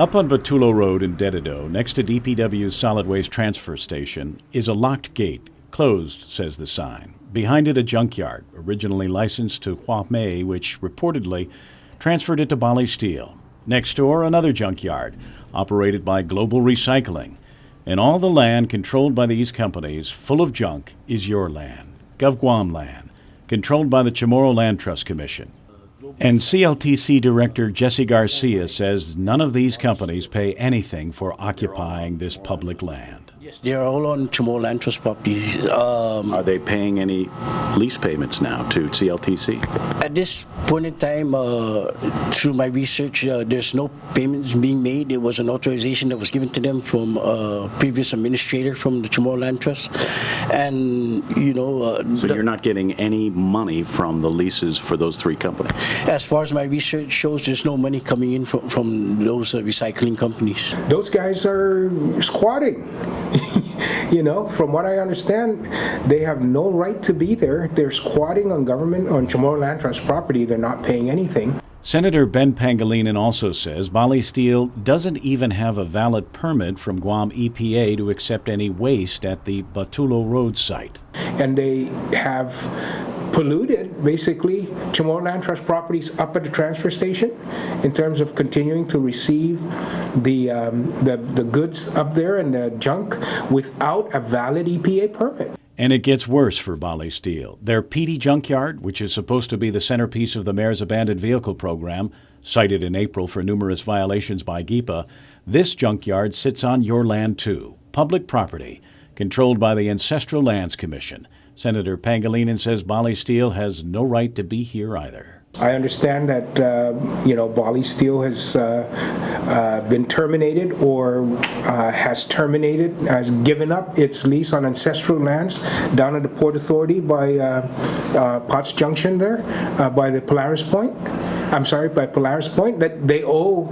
Up on Batulo Road in Dedido, next to DPW's solid waste transfer station, is a locked gate. Closed, says the sign. Behind it, a junkyard, originally licensed to Huamei, which reportedly transferred it to Balli Steel. Next door, another junkyard, operated by Global Recycling. And all the land controlled by these companies, full of junk, is your land, GovGuam land, controlled by the Chamorro Land Trust Commission. And CLTC Director Jesse Garcia says none of these companies pay anything for occupying this public land. They're all on Chamorro Land Trust property. Are they paying any lease payments now to CLTC? At this point in time, through my research, there's no payments being made. There was an authorization that was given to them from a previous administrator from the Chamorro Land Trust. And, so you're not getting any money from the leases for those three companies? As far as my research shows, there's no money coming in from those recycling companies. Those guys are squatting. From what I understand, they have no right to be there. They're squatting on Chamorro Land Trust property. They're not paying anything. Senator Ben Pangilinan also says Balli Steel doesn't even have a valid permit from Guam EPA to accept any waste at the Batulo Road site. And they have polluted, basically, Chamorro Land Trust properties up at the transfer station in terms of continuing to receive the goods up there and the junk without a valid EPA permit. And it gets worse for Balli Steel. Their Petey junkyard, which is supposed to be the centerpiece of the mayor's abandoned vehicle program, cited in April for numerous violations by GEPA, this junkyard sits on your land too, public property, controlled by the Ancestral Lands Commission. Senator Pangilinan says Balli Steel has no right to be here either. I understand that, Balli Steel has been terminated or has given up its lease on ancestral lands down at the Port Authority by Potts Junction there, by Polaris Point, that they owe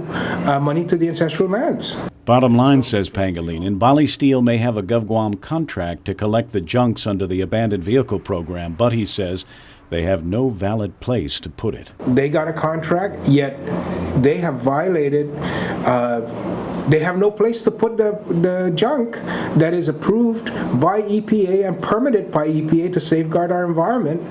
money to the ancestral lands. Bottom line, says Pangilinan, Balli Steel may have a GovGuam contract to collect the junks under the abandoned vehicle program, but he says they have no valid place to put it. They got a contract, yet they have violated, they have no place to put the junk that is approved by EPA and permitted by EPA to safeguard our environment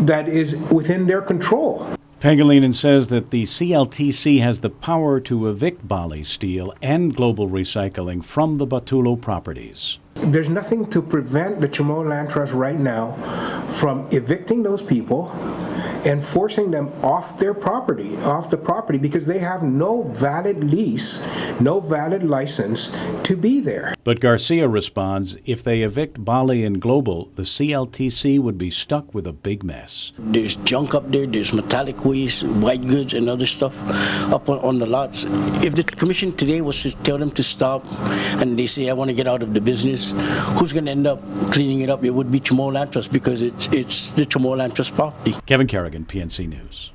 that is within their control. Pangilinan says that the CLTC has the power to evict Balli Steel and Global Recycling from the Batulo properties. There's nothing to prevent the Chamorro Land Trust right now from evicting those people and forcing them off the property, because they have no valid lease, no valid license to be there. But Garcia responds, if they evict Balli and Global, the CLTC would be stuck with a big mess. There's junk up there, there's metallic waste, white goods and other stuff up on the lots. If the commission today was to tell them to stop and they say, I want to get out of the business, who's going to end up cleaning it up? It would be Chamorro Land Trust, because it's the Chamorro Land Trust property. Kevin Kerrigan, PNC News.